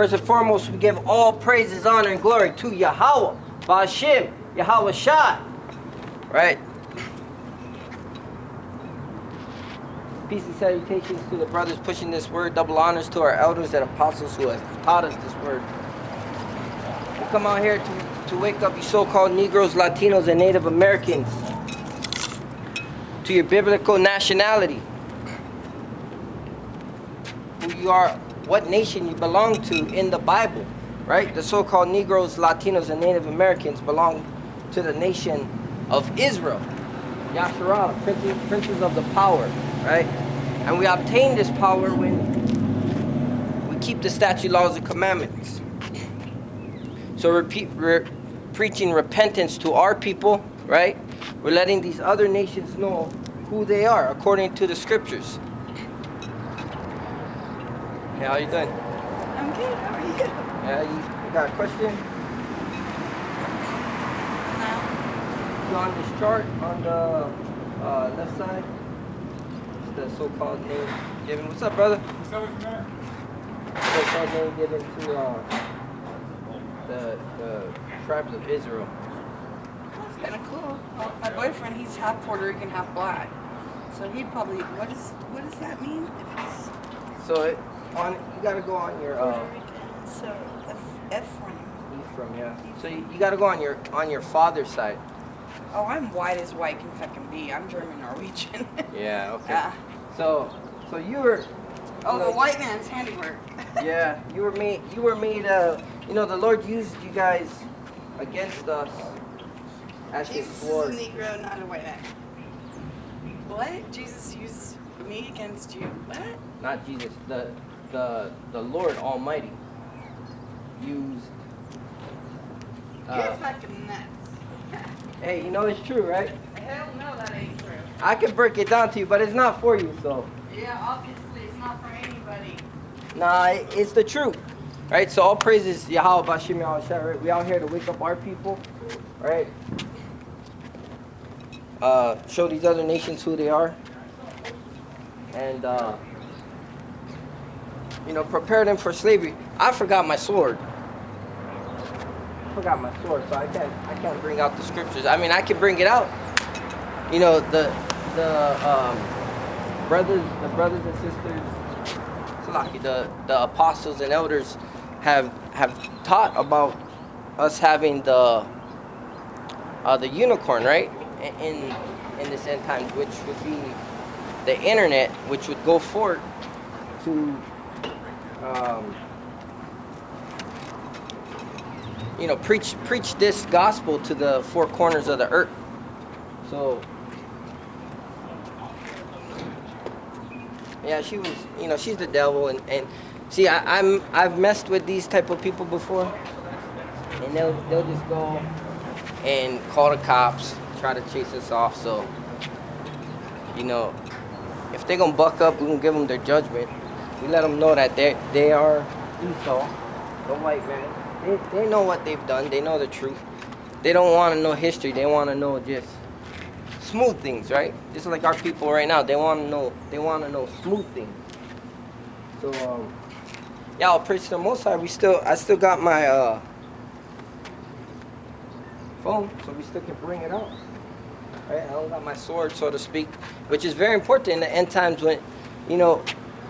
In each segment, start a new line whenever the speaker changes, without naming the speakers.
First and foremost, we give all praises, honor, and glory to Yahweh, Ba'ashim, Yahweh Shai. Right? Peace and salutations to the brothers pushing this word. Double honors to our elders and apostles who have taught us this word. We come out here to wake up you so-called Negroes, Latinos, and Native Americans to your biblical nationality. Who you are, what nation you belong to in the Bible, right? The so-called Negroes, Latinos, and Native Americans belong to the nation of Israel. Yasharah, princes of the power, right? And we obtain this power when we keep the statute, laws, and commandments. So we're preaching repentance to our people, right? We're letting these other nations know who they are according to the scriptures. Hey, how you doing?
I'm good. How are you?
Yeah, you got a question?
No.
You on this chart on the left side? It's the so-called name given. What's up, brother?
What's up with that?
So-called name given to the tribes of Israel.
That's kind of cool. Well, my boyfriend, he's half Puerto Rican, half black. So he'd probably, what does that mean? If he's
So you gotta go on your
Puerto Rican, so Ephraim.
Ephraim, yeah. So you gotta go on your father's side.
Oh, I'm white as white can fucking be. I'm German Norwegian.
Yeah. Okay.
Yeah.
So you were.
Oh,
you
the
know,
white man's handiwork.
Yeah, you were made. You know, the Lord used you guys against us as His
Jesus
sword.
is a Negro, not a white man. What? Jesus used me against you? What?
Not Jesus. The Lord Almighty used.
You're fucking nuts.
Hey, you know it's true, right?
Hell no, that ain't true.
I can break it down to you, but it's not for you. So,
Yeah, obviously it's not for anybody.
nah, it's the truth, right? So all praises Yahweh Bashim Yahweh Shai, right? We out here to wake up our people, right? Show these other nations who they are, and you know, prepare them for slavery. I forgot my sword. So I can't bring out the scriptures. I mean, I can bring it out. You know, the brothers and sisters, Salaki, the apostles and elders have taught about us having the unicorn, right? In this end times, which would be the internet, which would go forth to you know, preach this gospel to the four corners of the earth. So, yeah, she was, you know, she's the devil, and see, I've messed with these type of people before, and they'll just go and call the cops, try to chase us off. So, you know, if they're gonna buck up, we gonna give them their judgment. We let them know that they are Esau, the white man. They know what they've done. They know the truth. They don't want to know history. They want to know just smooth things, right? Just like our people right now. They want to know smooth things. So, yeah, I'll preach to the Most High. I still got my phone, so we still can bring it out. Right? I don't got my sword, so to speak, which is very important in the end times when, you know,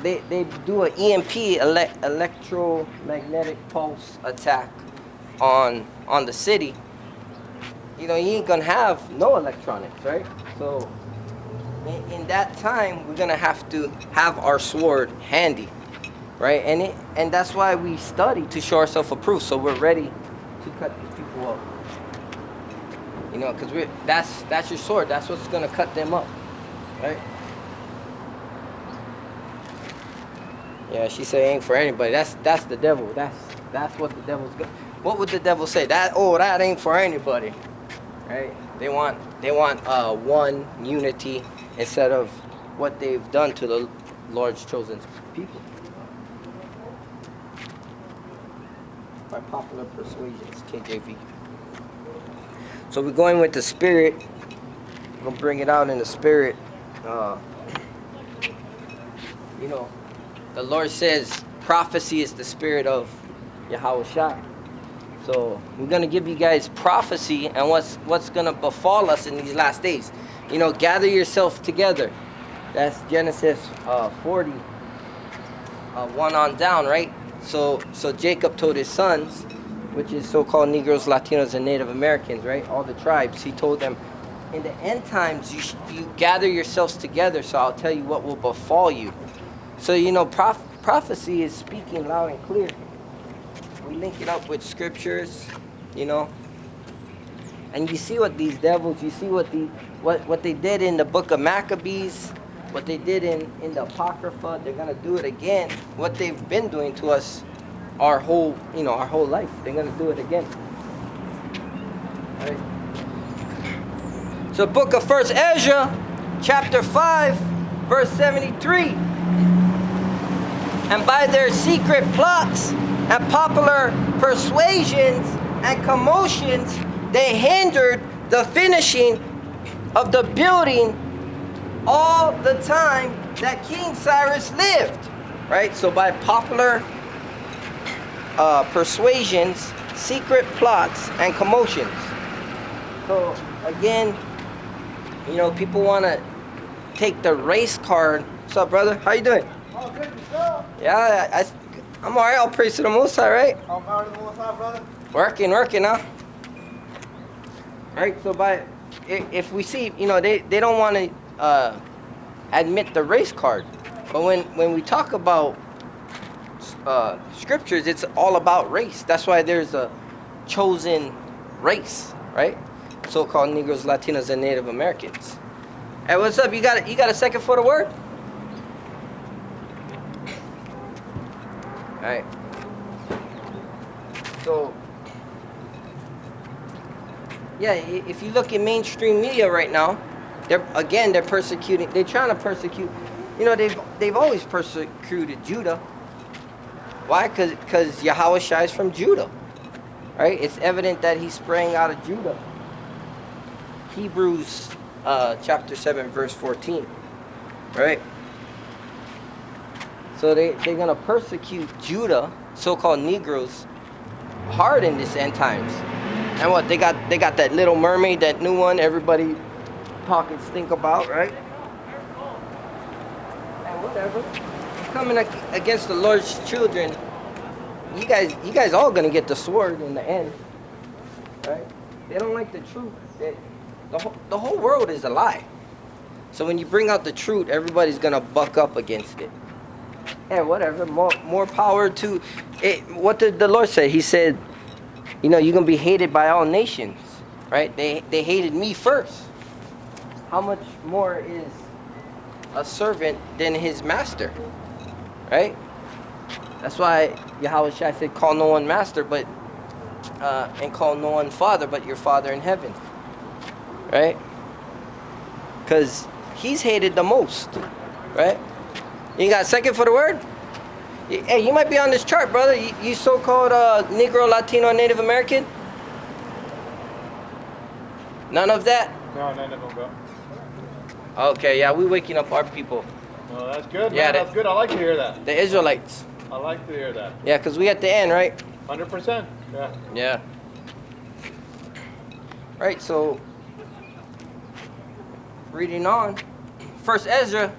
they do an EMP, electromagnetic pulse attack on the city. You know, you ain't gonna have no electronics, right? So in that time, we're gonna have to have our sword handy, right? And that's why we study, to show ourselves approved, so we're ready to cut these people up. You know, because that's your sword. That's what's gonna cut them up, right? Yeah, she say ain't for anybody. That's the devil. That's what the devil's got. What would the devil say? That ain't for anybody, right? They want one unity instead of what they've done to the Lord's chosen people. By popular persuasions, KJV. So we're going with the spirit. We're gonna bring it out in the spirit. You know, the Lord says prophecy is the spirit of Yahweh Shai. So we're gonna give you guys prophecy and what's gonna befall us in these last days. You know, gather yourself together. That's Genesis 40, 1 on down, right? So Jacob told his sons, which is so-called Negroes, Latinos, and Native Americans, right? All the tribes. He told them, in the end times, you gather yourselves together, so I'll tell you what will befall you. So, you know, prophecy is speaking loud and clear. We link it up with scriptures, you know. And you see what these devils, you see what they did in the book of Maccabees, what they did in the Apocrypha, they're going to do it again. What they've been doing to us our whole life. They're going to do it again. All right. So book of 1 Ezra, chapter 5, verse 73. And by their secret plots and popular persuasions and commotions, they hindered the finishing of the building all the time that King Cyrus lived. Right? So by popular persuasions, secret plots, and commotions. So again, you know, people want to take the race card. What's up, brother? How you doing?
Oh, good yourself.
Yeah, I'm alright. I'll praise to the Most High, right?
I'm out of the Most High, brother.
Working, huh? Right. So if we see, you know, they don't want to admit the race card, but when we talk about scriptures, it's all about race. That's why there's a chosen race, right? So-called Negroes, Latinos, and Native Americans. Hey, what's up? You got a second for the word? All right. So, yeah, if you look at mainstream media right now, they're persecuting. They're trying to persecute. You know, they've always persecuted Judah. Why? Because Yahweh Shai is from Judah, right? It's evident that he sprang out of Judah. Hebrews chapter 7, verse 14, right? So they're going to persecute Judah, so-called Negroes, hard in this end times. And what, they got that Little Mermaid, that new one everybody talking stink about, right? And whatever. Coming against the Lord's children, you guys all going to get the sword in the end, right? They don't like the truth. The whole world is a lie. So when you bring out the truth, everybody's going to buck up against it. Yeah, whatever. More power to it. What did the Lord say? He said, you know, you're going to be hated by all nations, right? They hated me first. How much more is a servant than his master, right? That's why Yahweh Shai said, call no one master, but and call no one father, but your Father in heaven. Right? Because he's hated the most. Right? You got a second for the word? Hey, you might be on this chart, brother. You so-called Negro, Latino, and Native American? None of that?
No, none of them, bro.
Okay, yeah, we're waking up our people.
No, that's good,
Yeah,
man. That's good. I like to hear that.
The Israelites.
I like to hear that.
Yeah, because we at the end, right?
100%. Yeah.
Yeah. Right, so reading on. 1 Ezra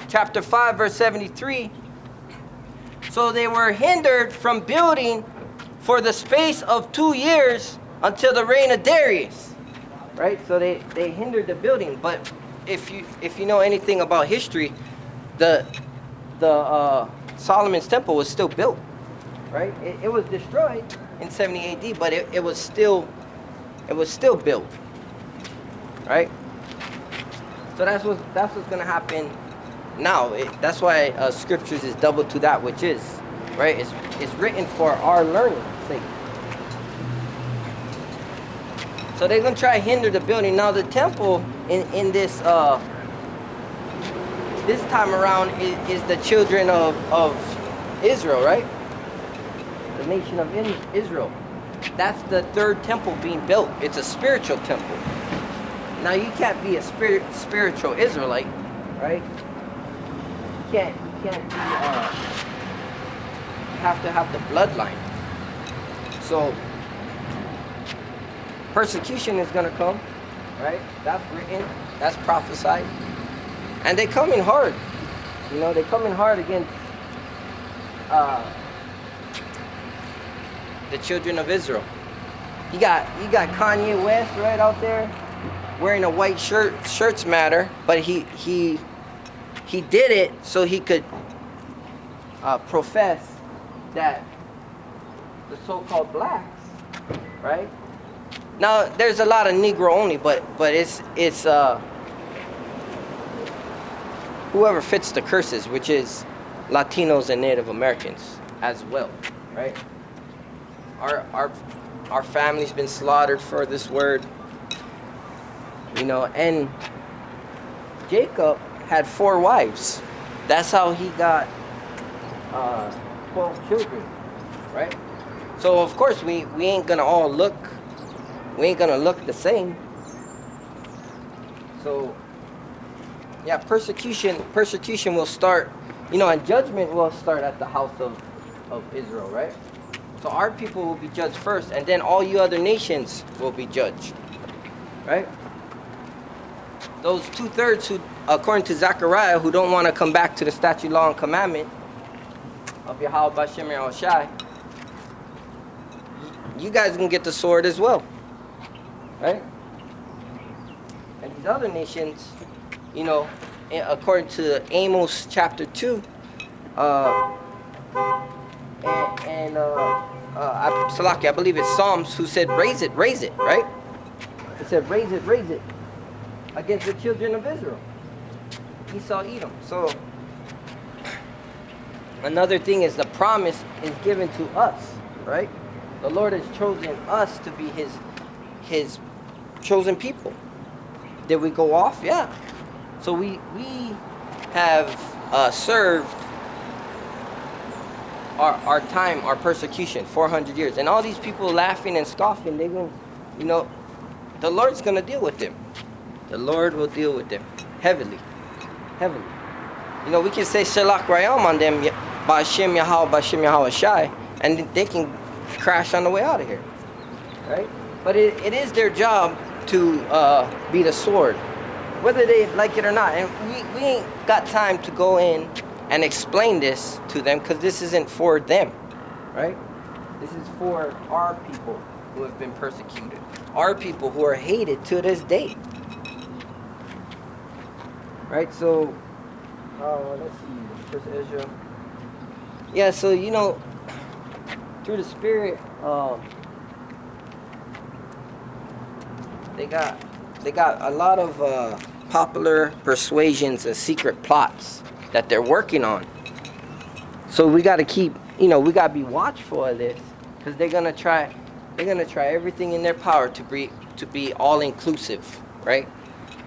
chapter 5, verse 73. So they were hindered from building for the space of 2 years until the reign of Darius. Right? So they hindered the building. But if you know anything about history, the Solomon's temple was still built. Right? It was destroyed in 70 AD, but it was still built. Right? So that's what's gonna happen now. That's why scriptures is double to that which is, right? It's written for our learning sake. So they're gonna try to hinder the building. Now the temple in this this time around is the children of Israel, right? The nation of Israel. That's the third temple being built. It's a spiritual temple. Now you can't be a spiritual Israelite, right? You can't be, you have to have the bloodline. So persecution is gonna come, right? That's written, that's prophesied. And they come in hard. You know, they come in hard against the children of Israel. You got Kanye West right out there wearing a white shirt. Shirts matter, but he did it so he could profess that the so-called blacks, right? Now there's a lot of Negro only, but it's whoever fits the curses, which is Latinos and Native Americans as well, right? Our family's been slaughtered for this word, you know. And Jacob had 4 wives. That's how he got 12 children, right? So of course we ain't gonna all look, we ain't gonna look the same. So yeah, persecution will start, you know, and judgment will start at the house of Israel, right? So our people will be judged first, and then all you other nations will be judged, right? Those 2/3 who, according to Zechariah, who don't want to come back to the statute, law, and commandment of Yahweh Bashem Yahushai, you guys can get the sword as well, right? And these other nations, you know, according to Amos chapter 2, Salaki, I believe it's Psalms, who said, raise it, right? It said, raise it, against the children of Israel. Esau, Edom. So, another thing is the promise is given to us, right? The Lord has chosen us to be His chosen people. Did we go off? Yeah. So we have served our time, our persecution, 400 years. And all these people laughing and scoffing, they're going, you know, the Lord's going to deal with them. The Lord will deal with them heavily. You know, we can say Shalach Rayam on them, Ba'ashem Yahweh Shai, and they can crash on the way out of here, right? But it is their job to be the sword, whether they like it or not. And we ain't got time to go in and explain this to them, because this isn't for them, right? This is for our people who have been persecuted, our people who are hated to this day, right? So, let's see, First Ezra. Yeah, so, you know, through the Spirit, they got a lot of popular persuasions and secret plots that they're working on. So we got to keep, you know, we got to be watchful of this, because they're gonna try everything in their power to be all inclusive, right?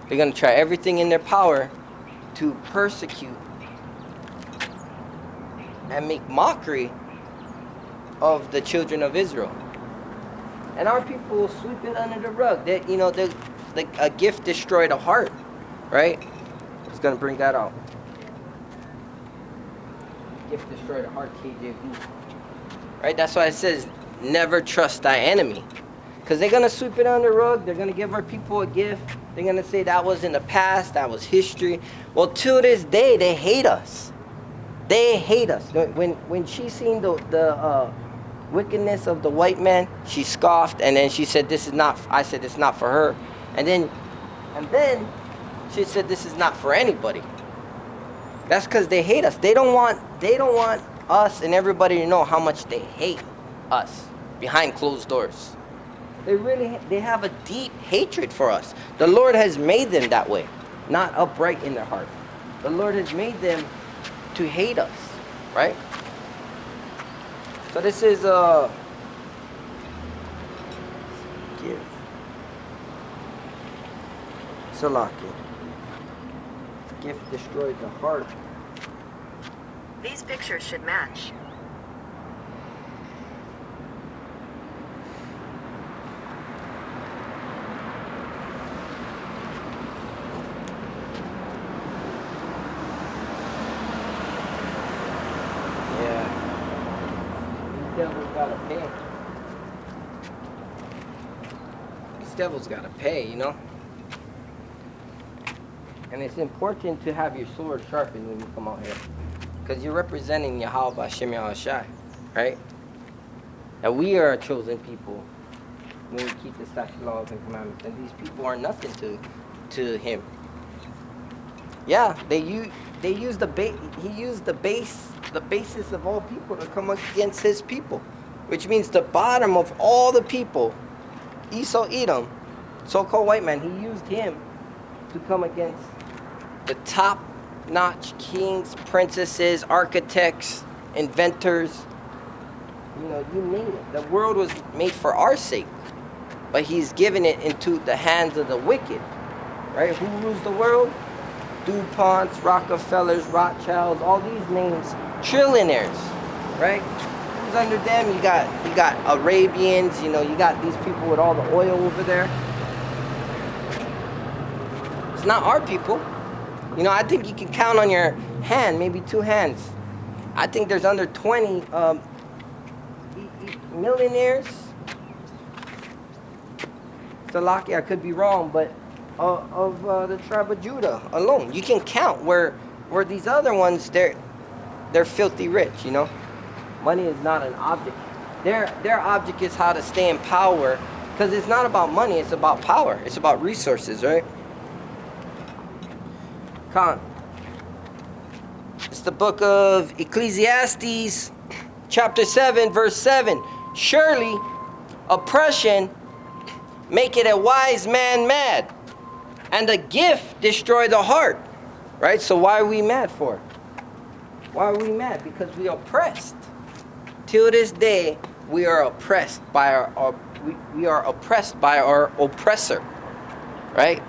They're gonna try everything in their power to persecute and make mockery of the children of Israel. And our people will sweep it under the rug. That, you know, a gift destroyed a heart, right? It's gonna bring that out. Gift destroyed a heart, KJV. Right? That's why it says, never trust thy enemy. Because they're gonna sweep it under the rug. They're gonna give our people a gift. They're gonna say that was in the past, that was history. Well, to this day, they hate us. They hate us. When she seen the wickedness of the white man, she scoffed, and then she said, "This is not." I said, "It's not for her." And then she said, "This is not for anybody." That's because they hate us. They don't want us and everybody to know how much they hate us behind closed doors. They have a deep hatred for us. The Lord has made them that way, not upright in their heart. The Lord has made them to hate us, right? So this is give Salaki. Gift destroyed the heart.
These pictures should match.
Yeah. These devils gotta pay. devils gotta pay, you know? And it's important to have your sword sharpened when you come out here. Because you're representing Yahweh Hashem Yahushai, right? And we are a chosen people when we keep the statutes, laws, and commandments. And these people are nothing to him. Yeah, he used the basis of all people to come against his people. Which means the bottom of all the people, Esau, Edom, so-called white man, he used him to come against the top-notch kings, princesses, architects, inventors. You know, you name it. The world was made for our sake. But he's given it into the hands of the wicked. Right? Who rules the world? DuPonts, Rockefellers, Rothschilds, all these names. Trillionaires. Right? Who's under them? You got Arabians, you know, you got these people with all the oil over there. It's not our people. You know, I think you can count on your hand, maybe two hands. I think there's under 20 millionaires. Salaki, I could be wrong, but of the tribe of Judah alone. You can count where these other ones, they're filthy rich, you know. Money is not an object. Their object is how to stay in power, because it's not about money, it's about power. It's about resources, right? It's the book of Ecclesiastes, chapter 7, verse 7. Surely oppression maketh a wise man mad, and a gift destroy the heart. Right? So why are we mad for? Why are we mad? Because we are oppressed. Till this day, we are oppressed by we are oppressed by our oppressor. Right?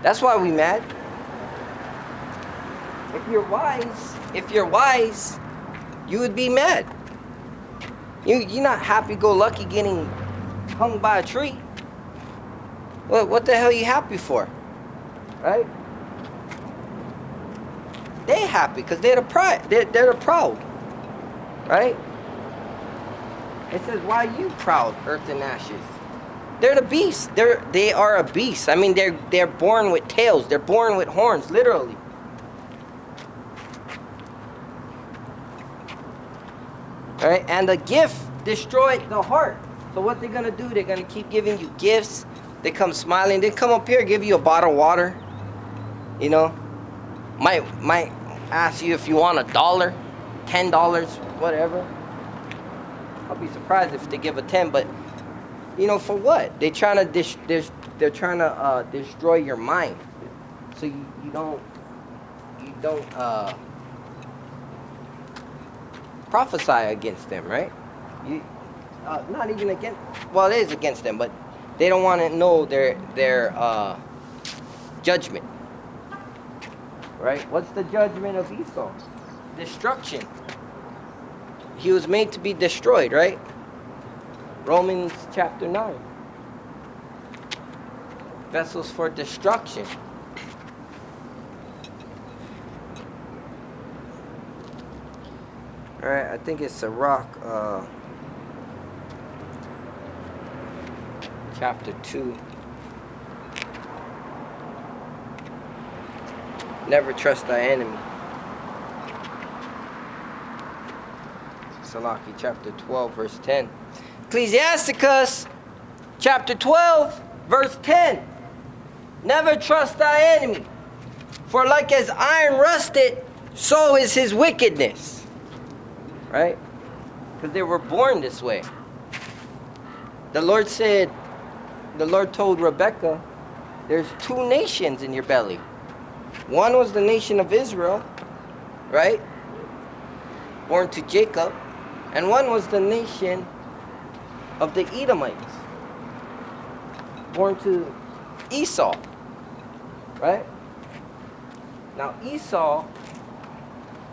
That's why we mad. If you're wise, you would be mad. You're not happy-go-lucky getting hung by a tree. What the hell are you happy for? Right? They happy because they're the pride. They're the proud. Right? It says, why are you proud, earth and ashes? They're the beast. They are a beast. I mean, they're born with tails. They're born with horns, literally. All right, and the gift destroyed the heart. So what they're gonna do? They're gonna keep giving you gifts. They come smiling. They come up here, give you a bottle of water. You know, might ask you if you want $1, $10, whatever. I'll be surprised if they give a 10, but you know, for what? They're trying to destroy your mind, so you don't prophesy against them, right? You not even against. Well, it is against them, but they don't want to know their judgment, right? What's the judgment of Esau? Destruction. He was made to be destroyed, right? Romans chapter 9. Vessels for destruction. Alright, I think it's Sirach, chapter 2. Never trust thy enemy. Salaki, chapter 12, verse 10. Ecclesiasticus, chapter 12, verse 10. Never trust thy enemy, for like as iron rusted, so is his wickedness. Right? Because they were born this way. The Lord told Rebekah, there's 2 nations in your belly. One was the nation of Israel, right? Born to Jacob. And one was the nation of the Edomites, born to Esau, right? Now Esau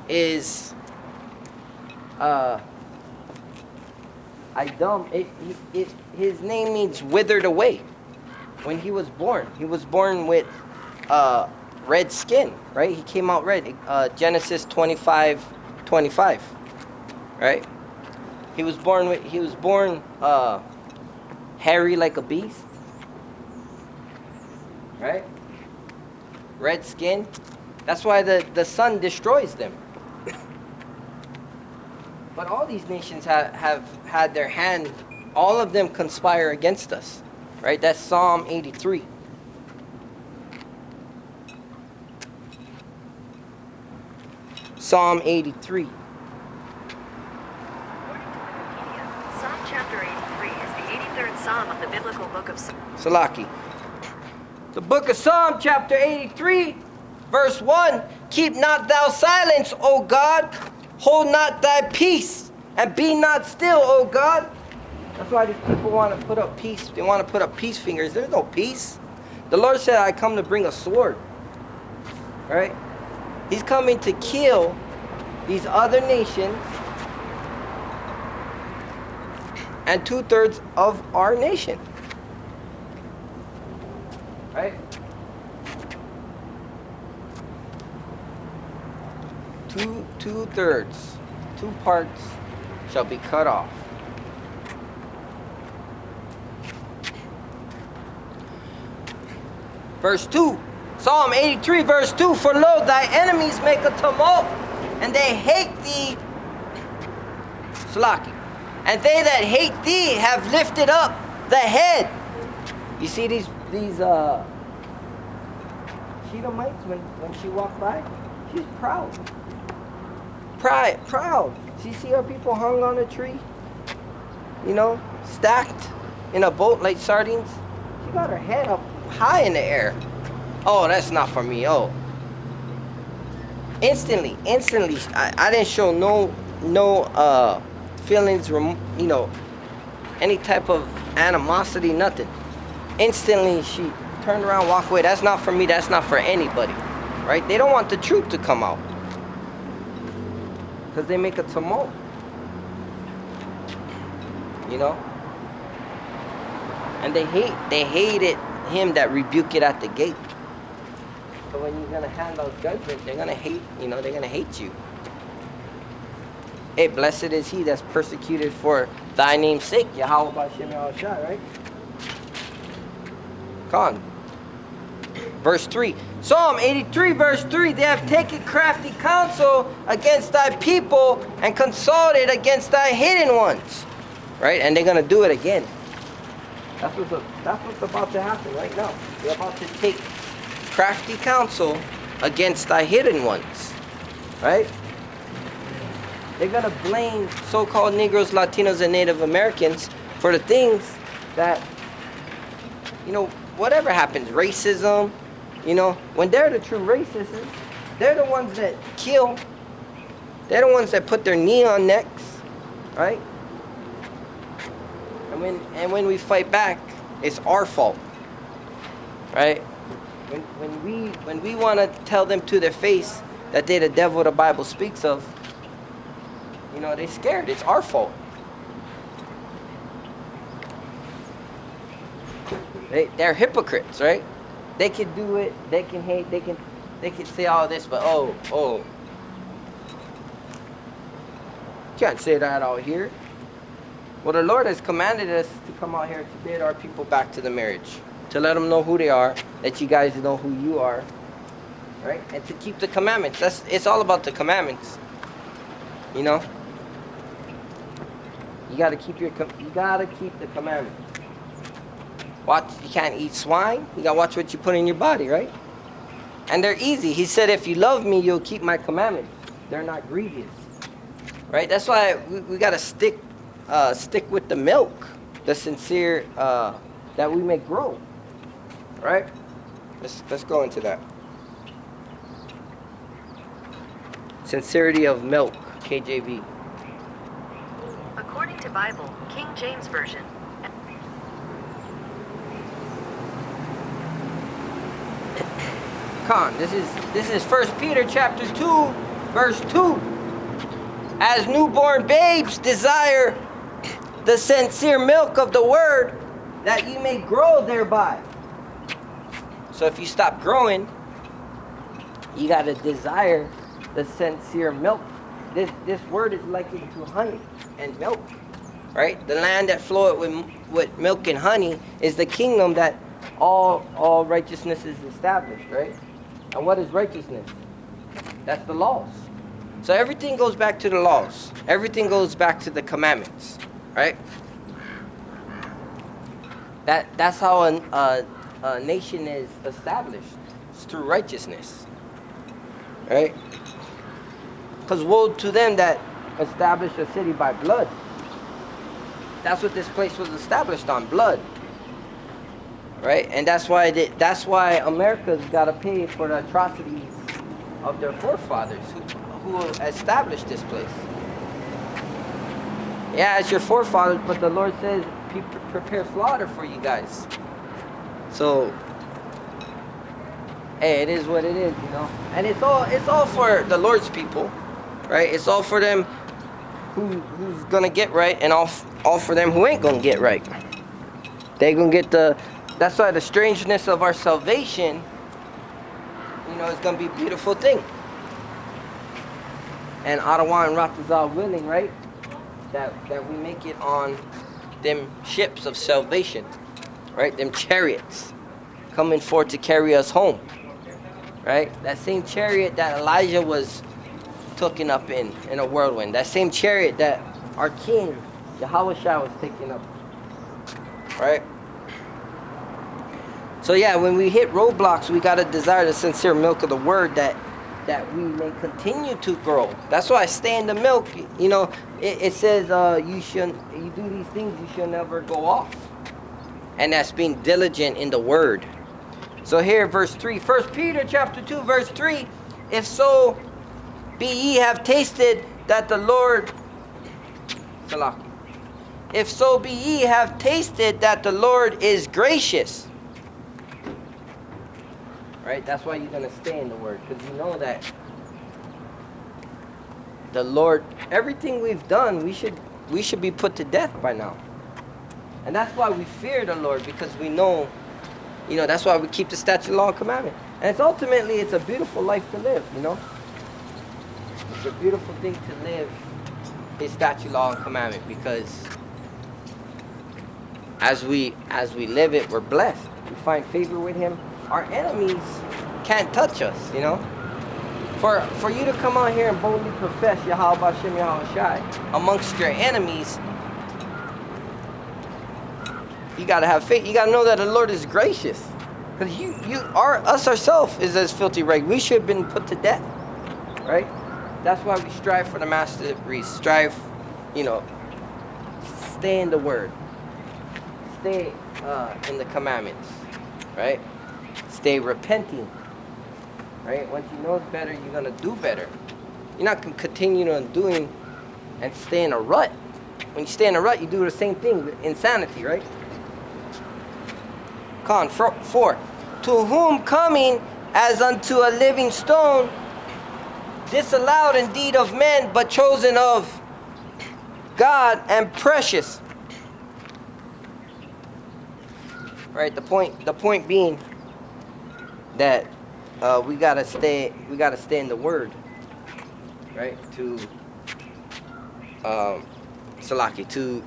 is Idom. His name means withered away. When he was born with red skin, right? He came out red. Genesis 25:25, right? He was born hairy like a beast, right? Red skin. That's why the sun destroys them. But all these nations have had their hand, all of them conspire against us, right? That's Psalm 83. Psalm 83.
According to Wikipedia, Psalm chapter 83 is the 83rd Psalm of the biblical book of Psalms.
Salaki. The book of Psalm chapter 83, verse 1. Keep not thou silence, O God. Hold not thy peace, and be not still, O God. That's why these people want to put up peace. They want to put up peace fingers. There's no peace. The Lord said, I come to bring a sword. Right? He's coming to kill these other nations and 2/3 of our nation. Right? Two-thirds, 2 parts shall be cut off. Verse 2, Psalm 83, verse 2, for lo, thy enemies make a tumult, and they hate thee, Slaki, and they that hate thee have lifted up the head. You see these Shedemites, when she walked by, she's proud. Proud. You see our people hung on a tree? You know, stacked in a boat like sardines. She got her head up high in the air. Oh, that's not for me. Oh. Instantly, I didn't show no feelings, you know, any type of animosity, nothing. Instantly, she turned around, walked away. That's not for me. That's not for anybody, right? They don't want the truth to come out because they make a tumult, you know. And they hated him that rebuked it at the gate. So when you're gonna hand out judgment, they're gonna hate, you know, they're gonna hate you. Hey, blessed is he that's persecuted for thy name's sake. Yahweh B'Shem Yahushua, right? Come on. Verse 3. Psalm 83, verse 3. They have taken crafty counsel against thy people and consulted against thy hidden ones. Right? And they're going to do it again. That's what's about to happen right now. They're about to take crafty counsel against thy hidden ones. Right? They're going to blame so-called Negroes, Latinos, and Native Americans for the things that, you know, whatever happens, racism, you know, when they're the true racists, they're the ones that kill. They're the ones that put their knee on necks, right? And when we fight back, it's our fault, right? When we want to tell them to their face that they're the devil the Bible speaks of, you know, they're scared. It's our fault. They're hypocrites, right? They can do it. They can hate. They can say all this, but oh, can't say that out here. Well, the Lord has commanded us to come out here to bid our people back to the marriage, to let them know who they are, that you guys know who you are, right? And to keep the commandments. It's all about the commandments, you know. You gotta keep the commandments. Watch, you can't eat swine. You gotta watch what you put in your body, right? And they're easy. He said, if you love me, you'll keep my commandments. They're not grievous, right? That's why we gotta stick with the milk, the sincere that we may grow, right? Let's go into that. Sincerity of milk, KJV.
According to Bible, King James Version.
Come on, this is 1 Peter chapter 2, verse 2. As newborn babes desire the sincere milk of the word, that you may grow thereby. So if you stop growing, you gotta desire the sincere milk. This word is likened to honey and milk, right? The land that floweth with milk and honey is the kingdom that all righteousness is established, right? And what is righteousness? That's the laws. So everything goes back to the laws. Everything goes back to the commandments, right? That's how a nation is established. It's through righteousness, right? Because woe to them that establish a city by blood. That's what this place was established on, blood, right? And that's why America's got to pay for the atrocities of their forefathers who established this place. Yeah, it's your forefathers, but the Lord says, prepare slaughter for you guys. So, hey, it is what it is, you know. And it's all for the Lord's people, right? It's all for them who's gonna get right, and all for them who ain't gonna get right. They gonna get that's why the strangeness of our salvation, you know, is gonna be a beautiful thing. And Ottawa and Ratazal willing, right? That we make it on them ships of salvation, right? Them chariots coming forth to carry us home, right? That same chariot that Elijah was taken up in a whirlwind. That same chariot that our King, Yahushua, was taken up, right? So yeah, when we hit roadblocks, we got to desire the sincere milk of the word that we may continue to grow. That's why I stay in the milk. You know, it says you do these things, you shall never go off. And that's being diligent in the word. So here, verse 3, 1 Peter chapter 2, verse 3, if so be ye have tasted that the Lord, if so be ye have tasted that the Lord is gracious. Right? That's why you're going to stay in the word, because you know that the Lord, everything we've done, we should be put to death by now. And that's why we fear the Lord, because we know, you know, that's why we keep the statute, law, and commandment. And it's a beautiful life to live, you know. It's a beautiful thing to live his statute, law, and commandment, because as we live it, we're blessed. We find favor with him. Our enemies can't touch us, you know. For you to come out here and boldly profess Yahweh Bashem Yahweh Shai amongst your enemies, you gotta have faith. You gotta know that the Lord is gracious, because us ourselves is as filthy rags. We should have been put to death, right? That's why we strive for the master race. Strive, you know, stay in the word, stay in the commandments, right? Stay repenting, right? Once you know better, you're gonna do better. You're not gonna continue on doing and stay in a rut. When you stay in a rut, you do the same thing with insanity, right? Con 4. To whom coming as unto a living stone, disallowed indeed of men, but chosen of God and precious. Right? The point being that we gotta stay in the word, right? To Salaki, to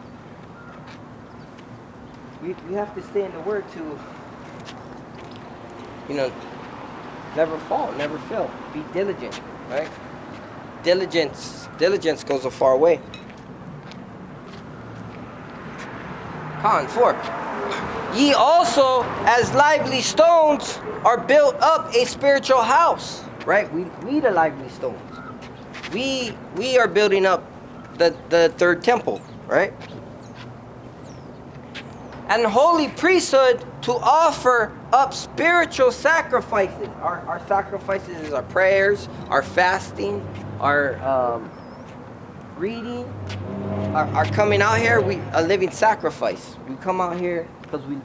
we have to stay in the word to, you know, never fall, never fail. Be diligent, right? Diligence goes a far way. Con 4. Ye also, as lively stones, are built up a spiritual house, right? We the lively stones. We are building up the third temple, right? And holy priesthood to offer up spiritual sacrifices. Our sacrifices is our prayers, our fasting, our reading, our coming out here. A living sacrifice. We come out here because we